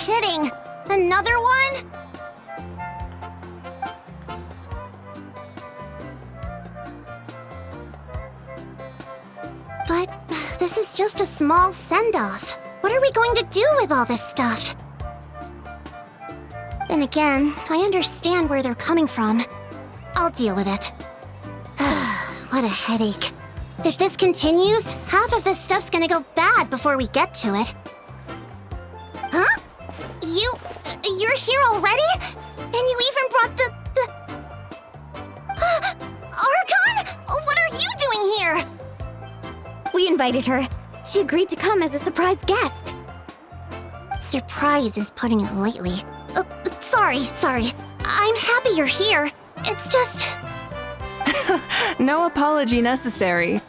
kidding! Another one? But this is just a small send-off. What are we going to do with all this stuff? Then again, I understand where they're coming from. I'll deal with it. What a headache. If this continues, half of this stuff's gonna go bad before we get to it. Huh? You're here already? And you even brought the... Archon? What are you doing here? We invited her. She agreed to come as a surprise guest. Surprise is putting it lightly. Sorry. I'm happy you're here. It's just... No apology necessary.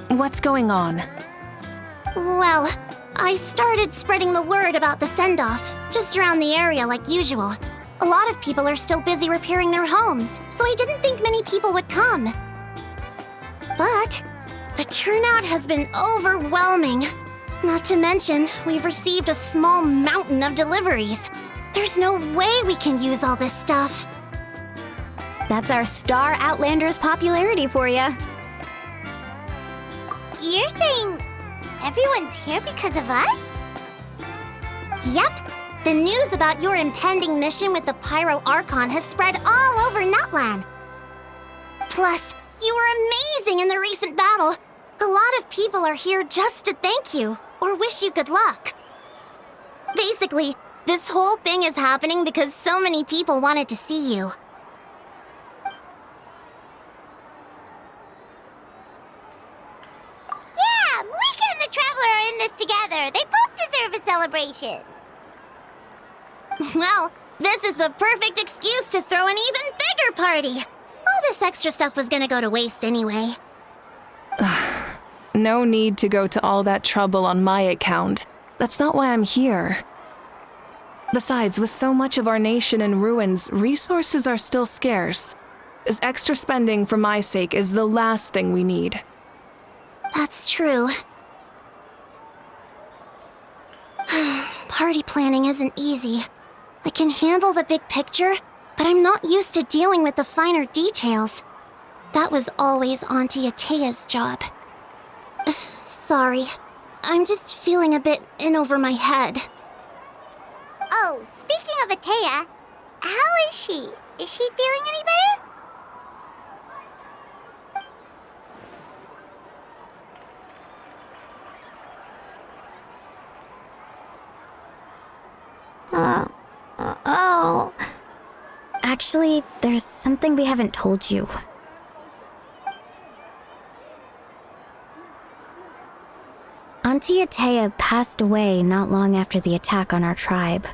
What's going on? Well, I started spreading the word about the send-off, just around the area like usual. A lot of people are still busy repairing their homes, so I didn't think many people would come. But the turnout has been overwhelming. Not to mention, we've received a small mountain of deliveries. There's no way we can use all this stuff. That's our Star Outlander's popularity for you. You're saying everyone's here because of us? Yep. The news about your impending mission with the Pyro Archon has spread all over Nutland. Plus, you were amazing in the recent battle. A lot of people are here just to thank you, or wish you good luck. Basically, this whole thing is happening because so many people wanted to see you. Yeah, Malika and the Traveler are in this together. They both deserve a celebration. Well, this is the perfect excuse to throw an even bigger party. All this extra stuff was gonna go to waste anyway. No need to go to all that trouble on my account. That's not why I'm here. Besides, with so much of our nation in ruins, resources are still scarce. This extra spending for my sake is the last thing we need. That's true. Party planning isn't easy. I can handle the big picture, but I'm not used to dealing with the finer details. That was always Auntie Atea's job. Sorry. I'm just feeling a bit in over my head. Oh, speaking of Atea, how is she? Is she feeling any better? Oh. Actually, there's something we haven't told you. Auntie Atea passed away not long after the attack on our tribe.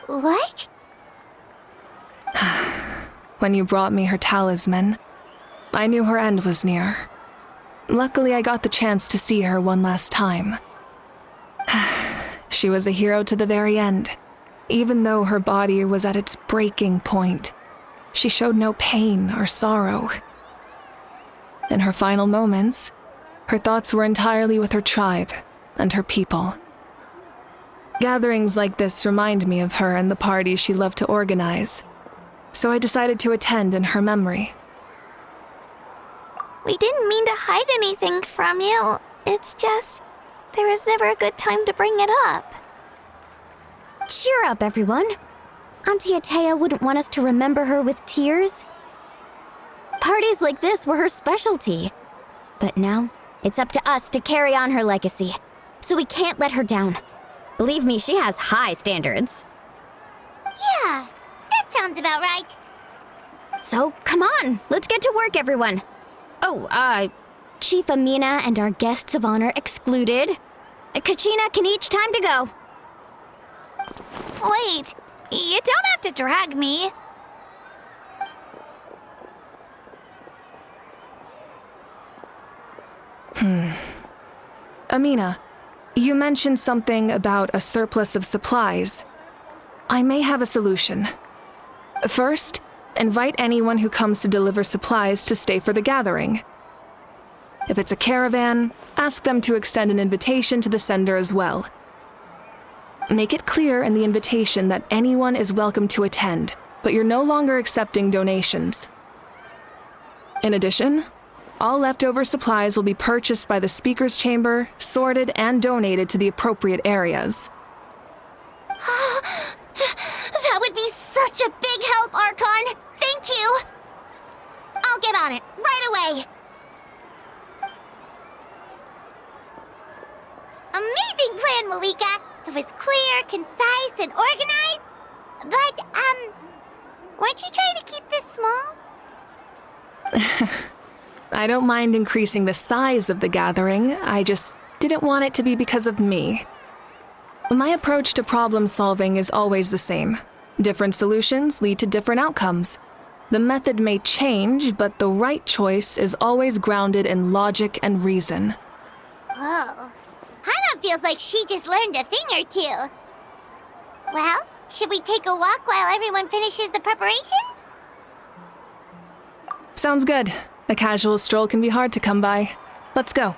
What? When you brought me her talisman, I knew her end was near. Luckily, I got the chance to see her one last time. She was a hero to the very end. Even though her body was at its breaking point, she showed no pain or sorrow. In her final moments, her thoughts were entirely with her tribe and her people. Gatherings like this remind me of her and the parties she loved to organize, so I decided to attend in her memory. We didn't mean to hide anything from you. It's just, there was never a good time to bring it up. Cheer up, everyone. Auntie Atea wouldn't want us to remember her with tears. Parties like this were her specialty. But now, it's up to us to carry on her legacy. So we can't let her down. Believe me, she has high standards. Yeah, that sounds about right. So, come on, let's get to work, everyone. Oh, Chief Amina and our guests of honor excluded. Kachina can each time to go. Wait, you don't have to drag me. Amina, you mentioned something about a surplus of supplies. I may have a solution. First, invite anyone who comes to deliver supplies to stay for the gathering. If it's a caravan, ask them to extend an invitation to the sender as well. Make it clear in the invitation that anyone is welcome to attend, but you're no longer accepting donations. In addition, all leftover supplies will be purchased by the speaker's chamber, sorted, and donated to the appropriate areas. That would be such a big help, Archon! Thank you! I'll get on it, right away! Amazing plan, Malika! It was clear, concise, and organized. But, weren't you trying to keep this small? I don't mind increasing the size of the gathering, I just didn't want it to be because of me. My approach to problem solving is always the same. Different solutions lead to different outcomes. The method may change, but the right choice is always grounded in logic and reason. Whoa. Hana feels like she just learned a thing or two. Well, should we take a walk while everyone finishes the preparations? Sounds good. A casual stroll can be hard to come by. Let's go.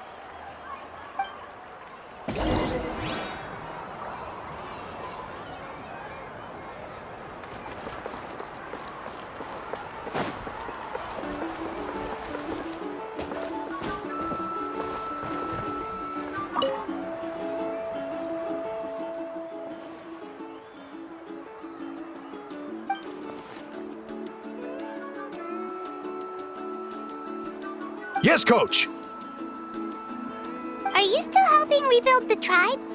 Yes, Coach! Are you still helping rebuild the tribes?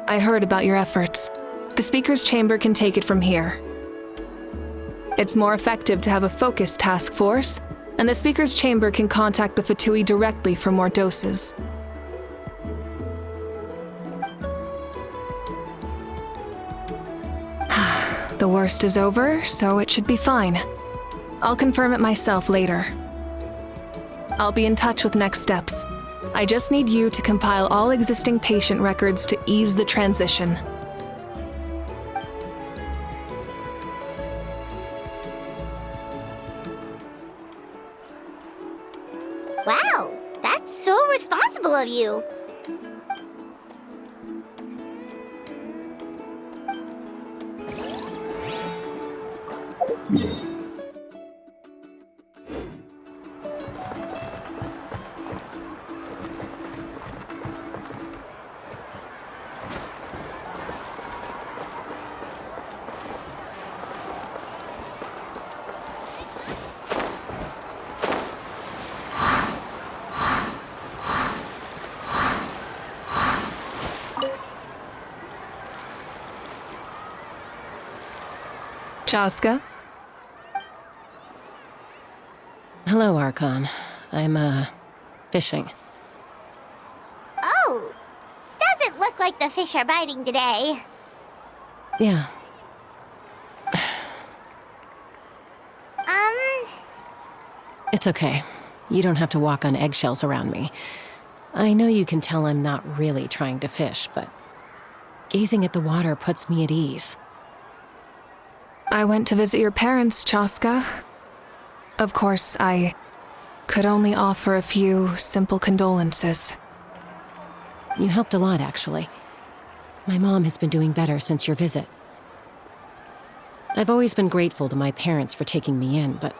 I heard about your efforts. The speaker's chamber can take it from here. It's more effective to have a focused task force, and the speaker's chamber can contact the Fatui directly for more doses. The worst is over, so it should be fine. I'll confirm it myself later. I'll be in touch with next steps. I just need you to compile all existing patient records to ease the transition. Wow, that's so responsible of you. Chaska? Hello, Archon. I'm, fishing. Oh, doesn't look like the fish are biting today. Yeah. It's okay. You don't have to walk on eggshells around me. I know you can tell I'm not really trying to fish, but gazing at the water puts me at ease. I went to visit your parents, Chaska. Of course, I could only offer a few simple condolences. You helped a lot, actually. My mom has been doing better since your visit. I've always been grateful to my parents for taking me in, but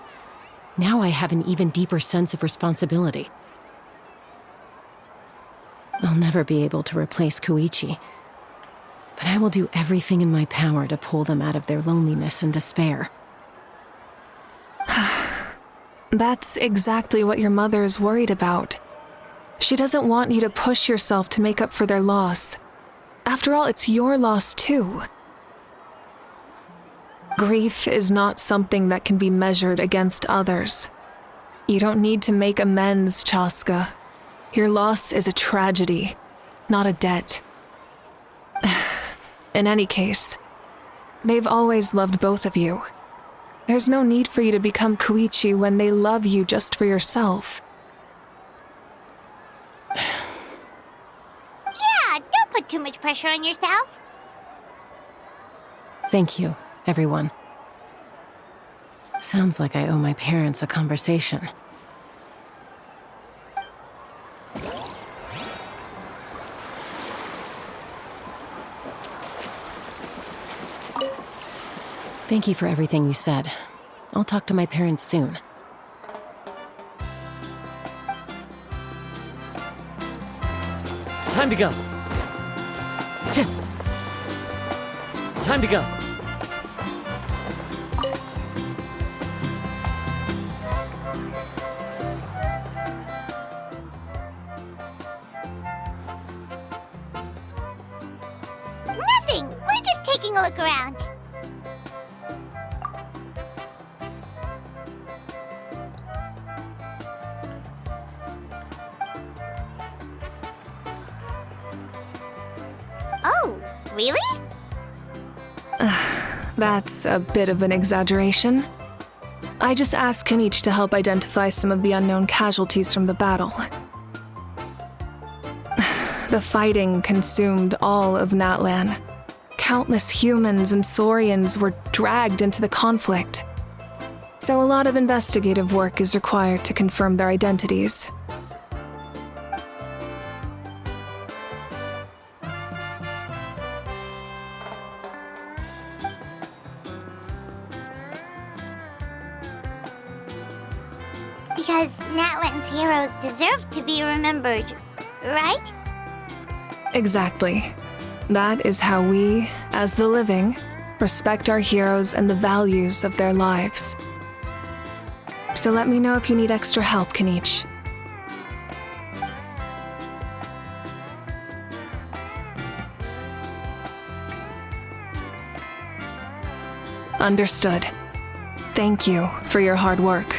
now I have an even deeper sense of responsibility. I'll never be able to replace Koichi, but I will do everything in my power to pull them out of their loneliness and despair. That's exactly what your mother is worried about. She doesn't want you to push yourself to make up for their loss. After all, it's your loss too. Grief is not something that can be measured against others. You don't need to make amends, Chaska. Your loss is a tragedy, not a debt. In any case, they've always loved both of you. There's no need for you to become Koichi when they love you just for yourself. Yeah, don't put too much pressure on yourself. Thank you, everyone. Sounds like I owe my parents a conversation. Thank you for everything you said. I'll talk to my parents soon. Time to go. Time to go. Nothing. We're just taking a look around. Oh, really? That's a bit of an exaggeration. I just asked Kenichi to help identify some of the unknown casualties from the battle. The fighting consumed all of Natlan. Countless humans and Saurians were dragged into the conflict. So a lot of investigative work is required to confirm their identities. Because Natlan's heroes deserve to be remembered, right? Exactly. That is how we, as the living, respect our heroes and the values of their lives. So let me know if you need extra help, Kenichi. Understood. Thank you for your hard work.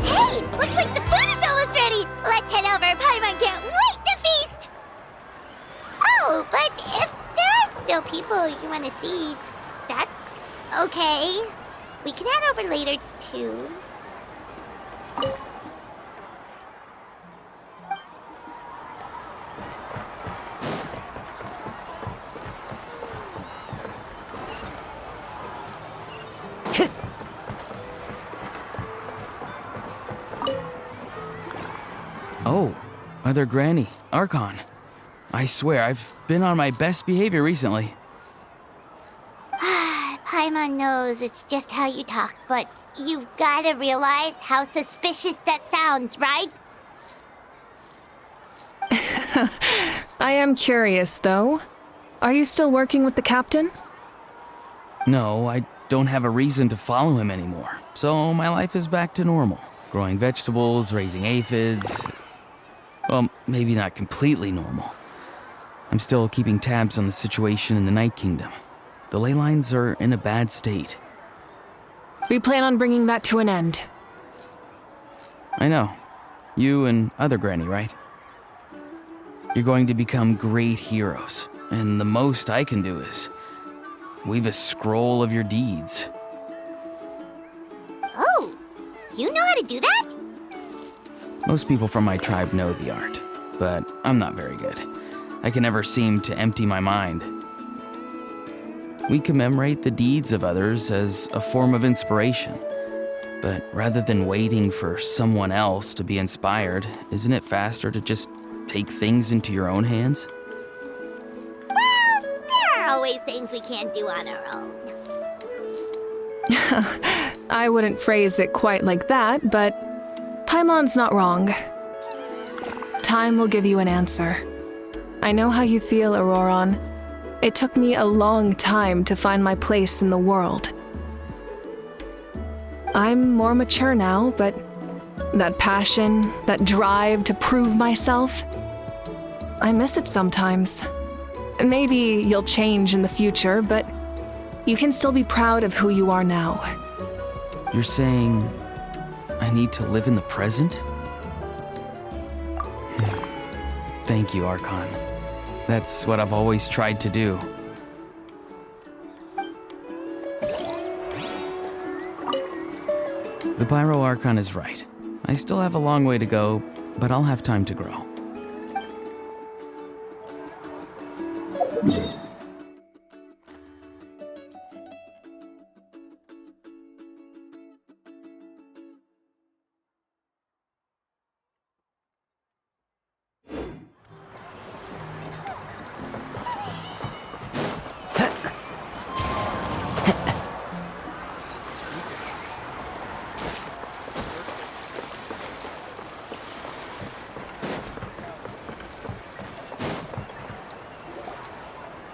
Hey, looks like the food is almost ready. Let's head over. Paimon can't wait to feast. Oh, but if there are still people you want to see, that's okay. We can head over later, too. Oh, Mother Granny, Archon. I swear, I've been on my best behavior recently. Paimon knows it's just how you talk, but you've got to realize how suspicious that sounds, right? I am curious, though. Are you still working with the captain? No, I don't have a reason to follow him anymore, so my life is back to normal. Growing vegetables, raising aphids. Well, maybe not completely normal. I'm still keeping tabs on the situation in the Night Kingdom. The ley lines are in a bad state. We plan on bringing that to an end. I know. You and Other Granny, right? You're going to become great heroes, and the most I can do is weave a scroll of your deeds. Oh, you know how to do that? Most people from my tribe know the art, but I'm not very good. I can never seem to empty my mind. We commemorate the deeds of others as a form of inspiration. But rather than waiting for someone else to be inspired, isn't it faster to just take things into your own hands? Well, there are always things we can't do on our own. I wouldn't phrase it quite like that, but Paimon's not wrong. Time will give you an answer. I know how you feel, Auroron. It took me a long time to find my place in the world. I'm more mature now, but that passion, that drive to prove myself, I miss it sometimes. Maybe you'll change in the future, but you can still be proud of who you are now. You're saying I need to live in the present? Thank you, Archon. That's what I've always tried to do. The Pyro Archon is right. I still have a long way to go, but I'll have time to grow.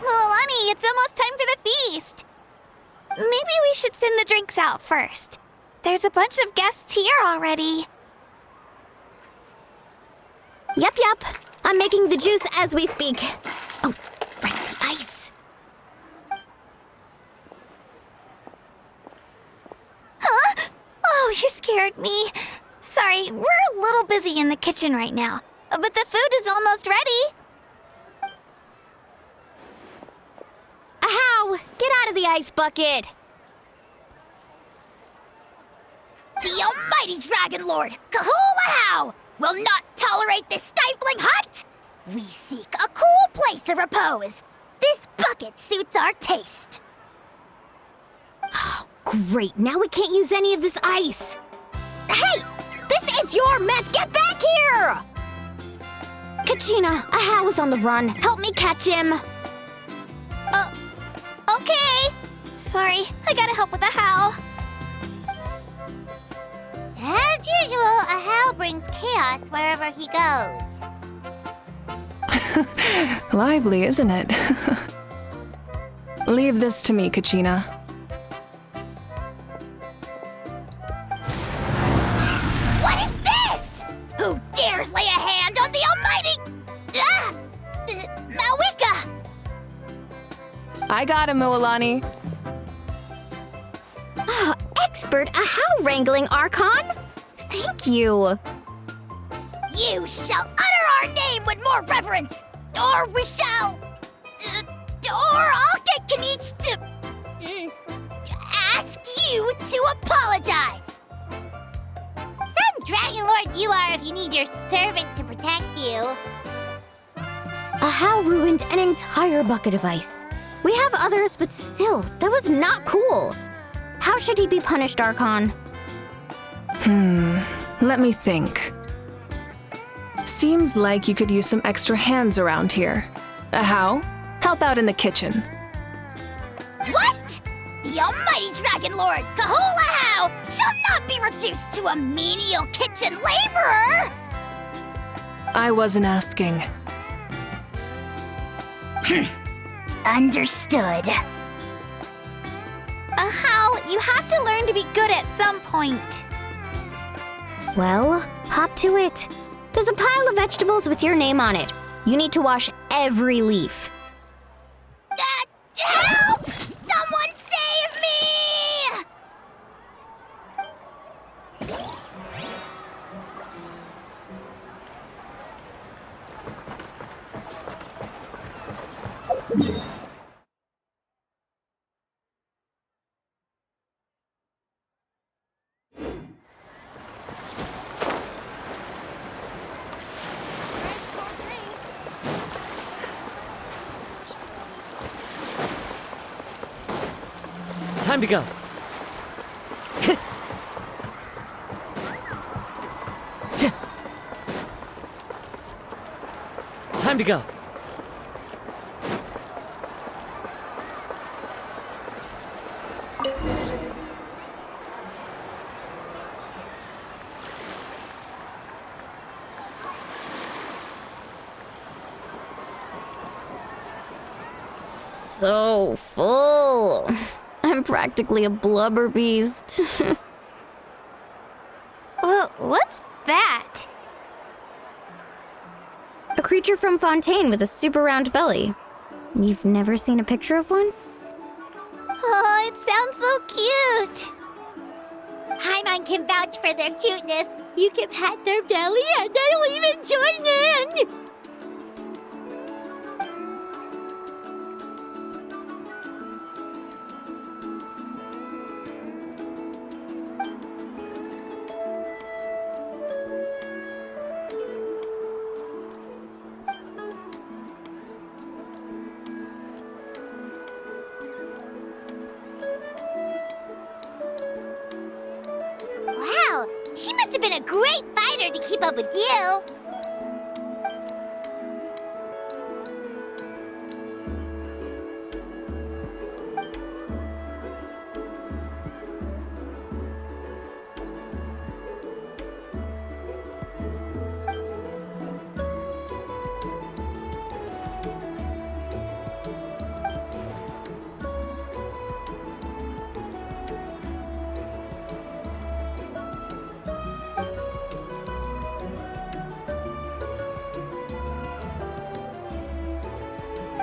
Milani, it's almost time for the feast. Maybe we should send the drinks out first. There's a bunch of guests here already. Yep. I'm making the juice as we speak. Oh, right, the ice. Huh? Oh, you scared me. Sorry, we're a little busy in the kitchen right now, but the food is almost ready. Ahow! Get out of the ice bucket! The almighty Dragon Lord, Kahulahau, will not tolerate this stifling hut! We seek a cool place of repose. This bucket suits our taste. Oh, great. Now we can't use any of this ice. Hey! This is your mess! Get back here! Kachina, Ahow is on the run. Help me catch him. Okay. Sorry, I gotta help with the how. As usual, Ahau brings chaos wherever he goes. Lively, isn't it? Leave this to me, Kachina. What is this? Who dares lay a hand on the almighty... Mawika! I got him, Mualani. Oh, expert Ahow wrangling, Archon. Thank you. You shall utter our name with more reverence, or we shall... or I'll get Kanich to ask you to apologize. Some Dragon Lord you are if you need your servant to protect you. Ahow ruined an entire bucket of ice. We have others, but still, that was not cool. How should he be punished, Archon? Let me think. Seems like you could use some extra hands around here. Ahow, help out in the kitchen. What? The almighty Dragon Lord, Kahulahau, shall not be reduced to a menial kitchen laborer! I wasn't asking. Understood. How? You have to learn to be good at some point. Well, hop to it. There's a pile of vegetables with your name on it. You need to wash every leaf. Help! Someone save me! Time to go. Time to go. So full. I'm practically a blubber beast. What's that? A creature from Fontaine with a super round belly. You've never seen a picture of one? Oh, it sounds so cute. Paimon can vouch for their cuteness. You can pat their belly and they'll even join in! keep up with you.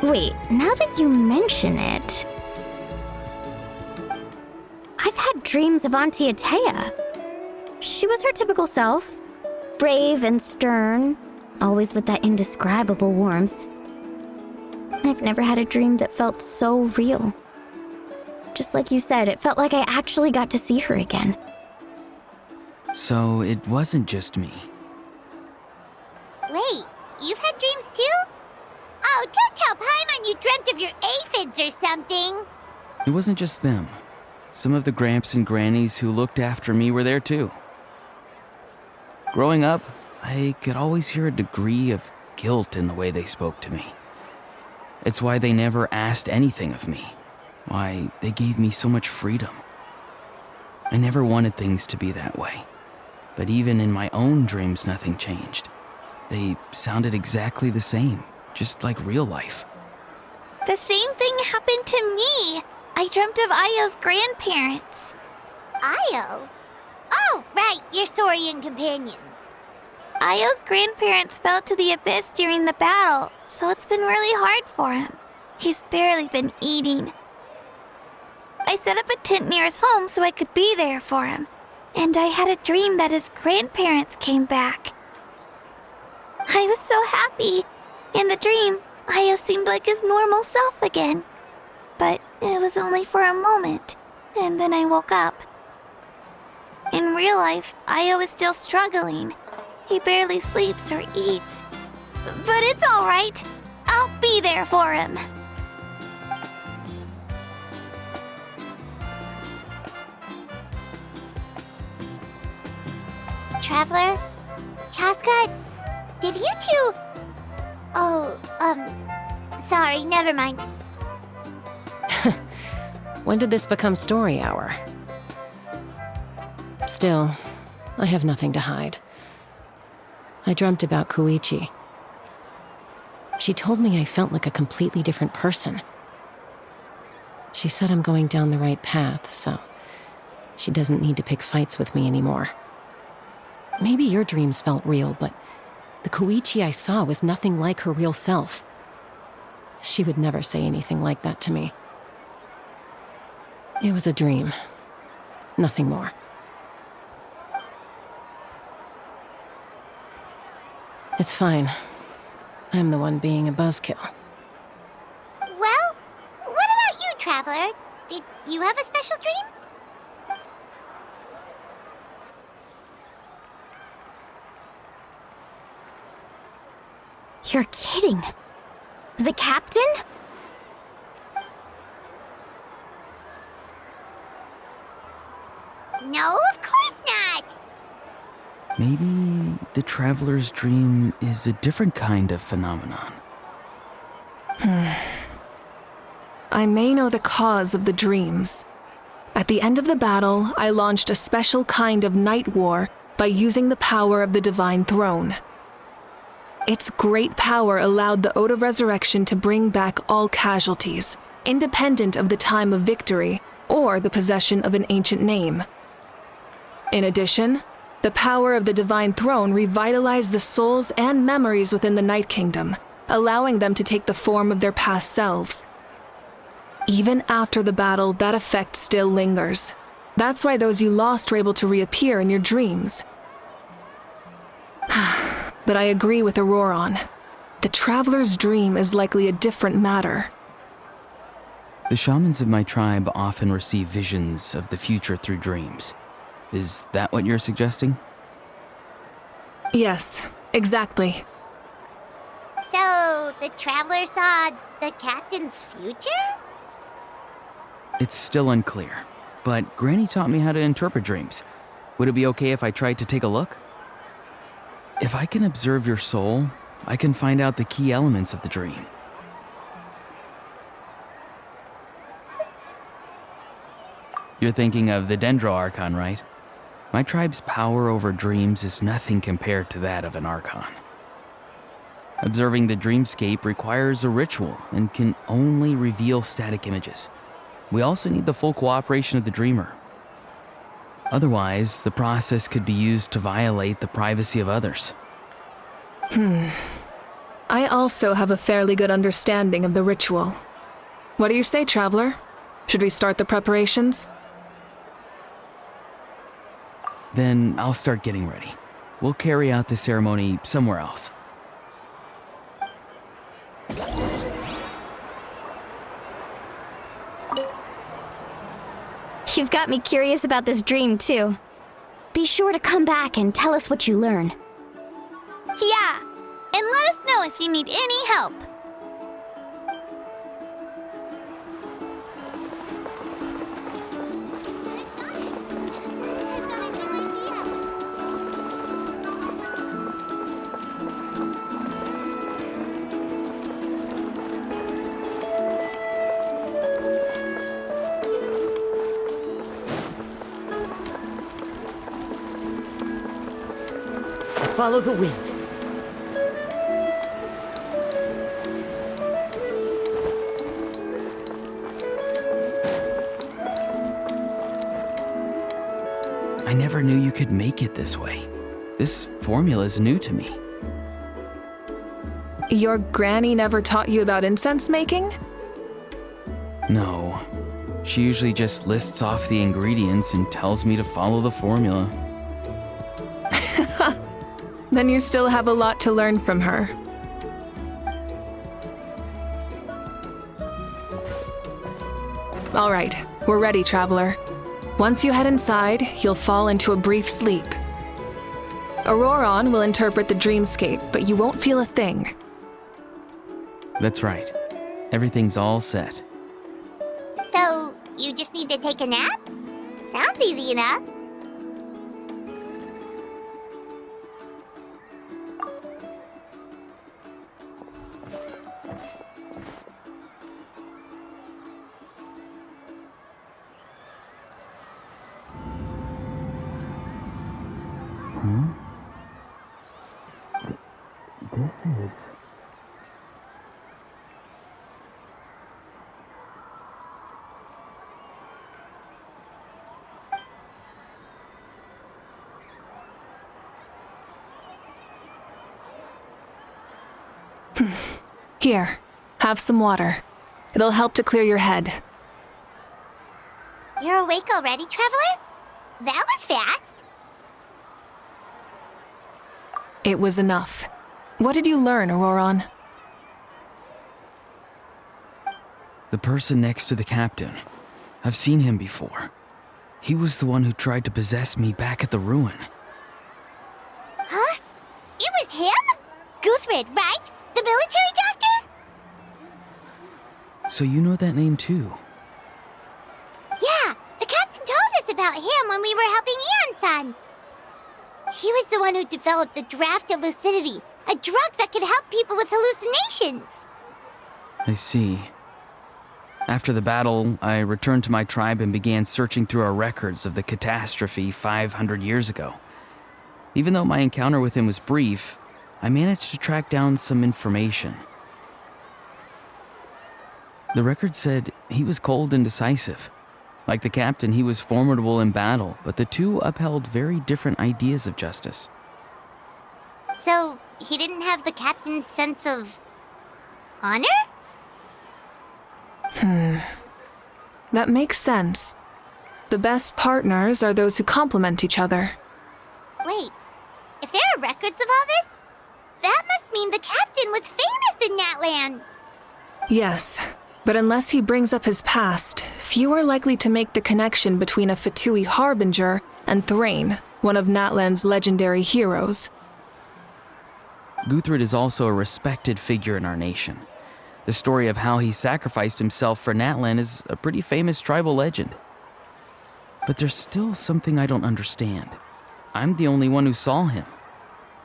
Wait, now that you mention it... I've had dreams of Auntie Atea. She was her typical self. Brave and stern, always with that indescribable warmth. I've never had a dream that felt so real. Just like you said, it felt like I actually got to see her again. So it wasn't just me. Wait, you've had dreams too? Oh, don't tell Paimon you dreamt of your aphids or something. It wasn't just them. Some of the Gramps and Grannies who looked after me were there too. Growing up, I could always hear a degree of guilt in the way they spoke to me. It's why they never asked anything of me. Why they gave me so much freedom. I never wanted things to be that way. But even in my own dreams, nothing changed. They sounded exactly the same, just like real life. The same thing happened to me. I dreamt of Ayo's grandparents. Io? Oh, right, your Saurian companion. Ayo's grandparents fell to the abyss during the battle, so it's been really hard for him. He's barely been eating. I set up a tent near his home so I could be there for him. And I had a dream that his grandparents came back. I was so happy. In the dream, Ayo seemed like his normal self again. But it was only for a moment, and then I woke up. In real life, Ayo is still struggling. He barely sleeps or eats. But it's all right. I'll be there for him. Traveler? Chaska? Did you two... Oh, sorry, never mind. When did this become story hour? Still, I have nothing to hide. I dreamt about Koichi. She told me I felt like a completely different person. She said I'm going down the right path, so she doesn't need to pick fights with me anymore. Maybe your dreams felt real, but the Koichi I saw was nothing like her real self. She would never say anything like that to me. It was a dream. Nothing more. It's fine. I'm the one being a buzzkill. Well, what about you, Traveler? Did you have a special dream? You're kidding. The captain? No, of course not. Maybe the traveler's dream is a different kind of phenomenon. I may know the cause of the dreams. At the end of the battle, I launched a special kind of night war by using the power of the Divine Throne. Its great power allowed the Ode of Resurrection to bring back all casualties, independent of the time of victory or the possession of an ancient name. In addition, the power of the Divine Throne revitalized the souls and memories within the Night Kingdom, allowing them to take the form of their past selves. Even after the battle, that effect still lingers. That's why those you lost were able to reappear in your dreams. But I agree with Auroron. The traveler's dream is likely a different matter. The shamans of my tribe often receive visions of the future through dreams. Is that what you're suggesting? Yes, exactly. So, the Traveler saw the captain's future? It's still unclear, but Granny taught me how to interpret dreams. Would it be okay if I tried to take a look? If I can observe your soul, I can find out the key elements of the dream. You're thinking of the Dendro Archon, right? My tribe's power over dreams is nothing compared to that of an Archon. Observing the dreamscape requires a ritual and can only reveal static images. We also need the full cooperation of the dreamer. Otherwise, the process could be used to violate the privacy of others. I also have a fairly good understanding of the ritual. What do you say, Traveler? Should we start the preparations? Then I'll start getting ready. We'll carry out the ceremony somewhere else. You've got me curious about this dream, too. Be sure to come back and tell us what you learn. Yeah, and let us know if you need any help. Follow the wind. I never knew you could make it this way. This formula is new to me. Your granny never taught you about incense making? No. She usually just lists off the ingredients and tells me to follow the formula. Then you still have a lot to learn from her. All right, we're ready, Traveler. Once you head inside, you'll fall into a brief sleep. Auroron will interpret the dreamscape, but you won't feel a thing. That's right. Everything's all set. So, you just need to take a nap? Sounds easy enough. Here, have some water. It'll help to clear your head. You're awake already, Traveler? That was fast. It was enough. What did you learn, Auroron? The person next to the captain. I've seen him before. He was the one who tried to possess me back at the ruin. Huh? It was him? Guthrid, right? The military doctor? So you know that name too? Yeah, the captain told us about him when we were helping Eon-san. He was the one who developed the draft of lucidity, a drug that could help people with hallucinations. I see. After the battle, I returned to my tribe and began searching through our records of the catastrophe 500 years ago. Even though my encounter with him was brief, I managed to track down some information. The record said he was cold and decisive. Like the captain, he was formidable in battle, but the two upheld very different ideas of justice. So, he didn't have the captain's sense of honor? That makes sense. The best partners are those who complement each other. Wait, if there are records of all this, that must mean the captain was famous in that land. Yes, but unless he brings up his past, few are likely to make the connection between a Fatui harbinger and Thrain, one of Natlan's legendary heroes. Guthrid is also a respected figure in our nation. The story of how he sacrificed himself for Natlan is a pretty famous tribal legend. But there's still something I don't understand. I'm the only one who saw him.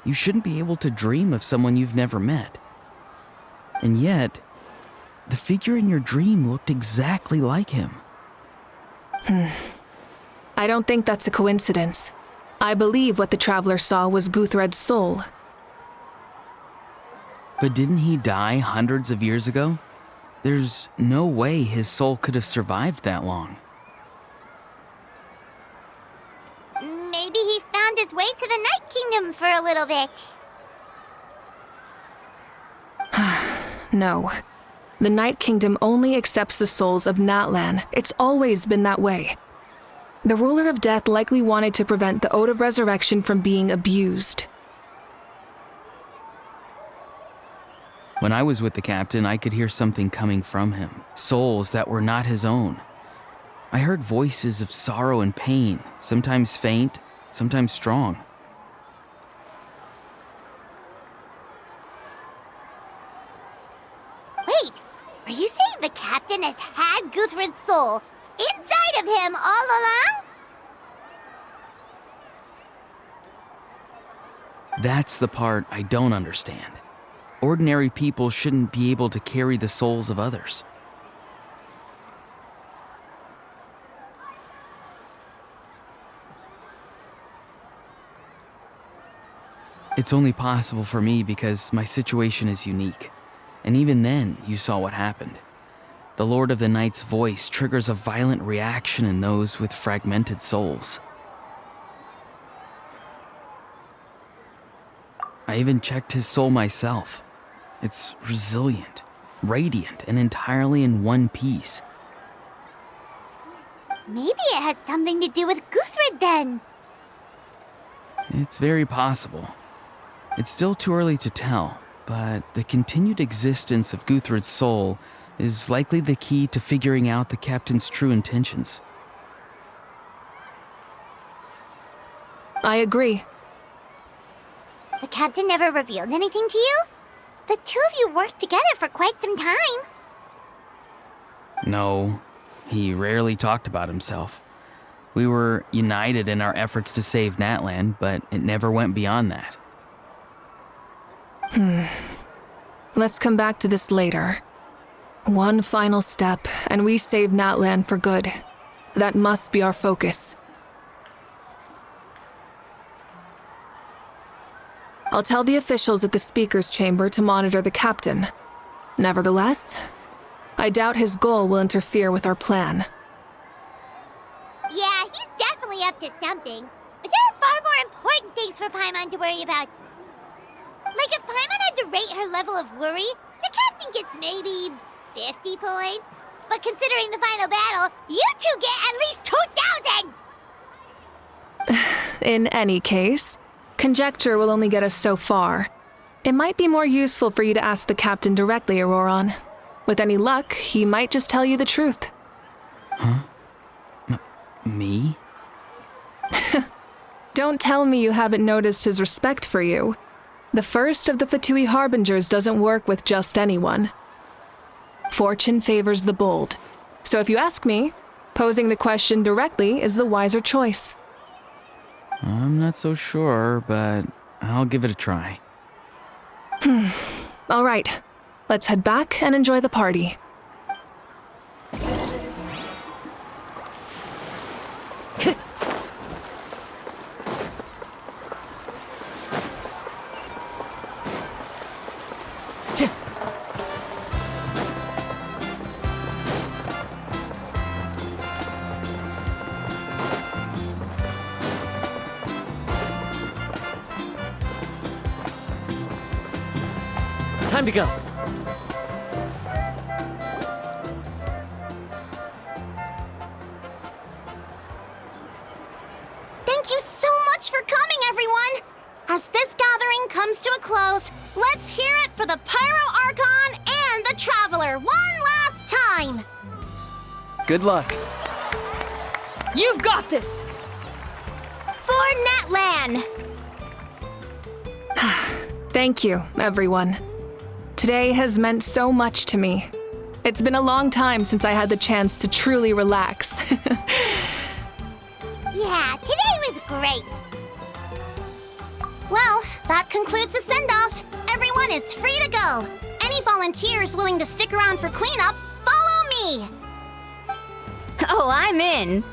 You shouldn't be able to dream of someone you've never met. And yet, the figure in your dream looked exactly like him. I don't think that's a coincidence. I believe what the traveler saw was Guthred's soul. But didn't he die hundreds of years ago? There's no way his soul could have survived that long. Maybe he found his way to the Night Kingdom for a little bit. No. The Night Kingdom only accepts the souls of Natlan. It's always been that way. The ruler of death likely wanted to prevent the Ode of Resurrection from being abused. When I was with the captain, I could hear something coming from him, souls that were not his own. I heard voices of sorrow and pain, sometimes faint, sometimes strong. Wait, are you saying the captain has had Guthred's soul inside of him all along? That's the part I don't understand. Ordinary people shouldn't be able to carry the souls of others. It's only possible for me because my situation is unique. And even then, you saw what happened. The Lord of the Night's voice triggers a violent reaction in those with fragmented souls. I even checked his soul myself. It's resilient, radiant, and entirely in one piece. Maybe it has something to do with Guthred then. It's very possible. It's still too early to tell, but the continued existence of Guthred's soul is likely the key to figuring out the captain's true intentions. I agree. The captain never revealed anything to you? The two of you worked together for quite some time. No, he rarely talked about himself. We were united in our efforts to save Natlan, but it never went beyond that. Let's come back to this later. One final step, and we save Natlan for good. That must be our focus. I'll tell the officials at the speaker's chamber to monitor the captain. Nevertheless, I doubt his goal will interfere with our plan. Yeah, he's definitely up to something. But there are far more important things for Paimon to worry about. Like if Paimon had to rate her level of worry, the captain gets maybe 50 points. But considering the final battle, you two get at least 2,000! In any case, conjecture will only get us so far. It might be more useful for you to ask the captain directly, Auroron. With any luck, he might just tell you the truth. Huh? Me? Don't tell me you haven't noticed his respect for you. The first of the Fatui Harbingers doesn't work with just anyone. Fortune favors the bold. So if you ask me, posing the question directly is the wiser choice. I'm not so sure, but I'll give it a try. All right, let's head back and enjoy the party. Time to go. Thank you so much for coming, everyone! As this gathering comes to a close, let's hear it for the Pyro Archon and the Traveler one last time! Good luck. You've got this! For Natlan! Thank you, everyone. Today has meant so much to me. It's been a long time since I had the chance to truly relax. Yeah, today was great. Well, That concludes the send-off. Everyone is free to go. Any volunteers willing to stick around for cleanup, follow me! Oh, I'm in.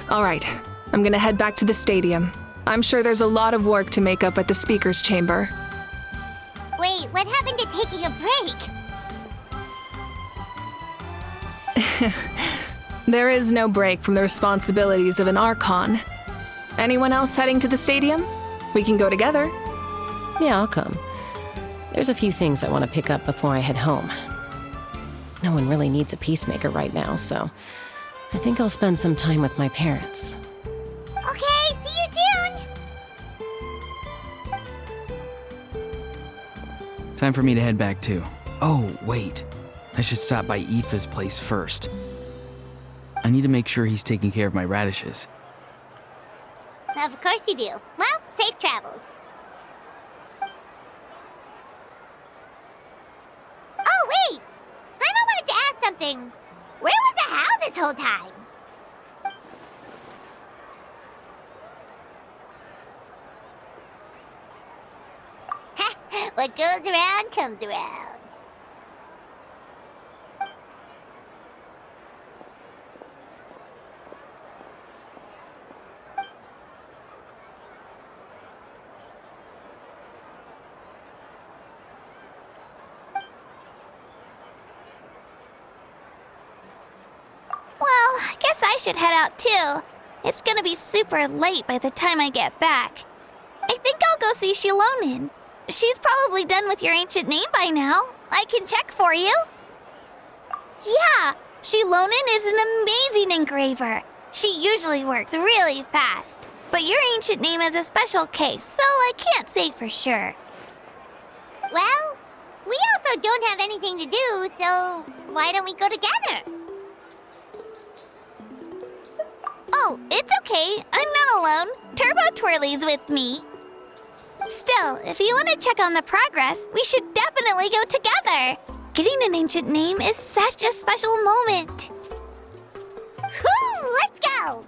All right, I'm gonna head back to the stadium. I'm sure there's a lot of work to make up at the speaker's chamber. Wait, what happened to taking a break? There is no break from the responsibilities of an Archon. Anyone else heading to the stadium? We can go together. Yeah, I'll come. There's a few things I want to pick up before I head home. No one really needs a peacemaker right now, so I think I'll spend some time with my parents. Okay, see you soon! Time for me to head back too. Oh, wait. I should stop by Aoife's place first. I need to make sure he's taking care of my radishes. Of course you do. Well, safe travels. Oh, wait! I wanted to ask something. Where was the How this whole time? What goes around comes around. Well, I guess I should head out too. It's gonna be super late by the time I get back. I think I'll go see Shilonin. She's probably done with your ancient name by now. I can check for you. Yeah, Shilonin is an amazing engraver. She usually works really fast. But your ancient name is a special case, so I can't say for sure. Well, we also don't have anything to do, so why don't we go together? Oh, it's okay. I'm not alone. Turbo Twirly's with me. Still, if you want to check on the progress, we should definitely go together. Getting an ancient name is such a special moment. Whoo! Let's go!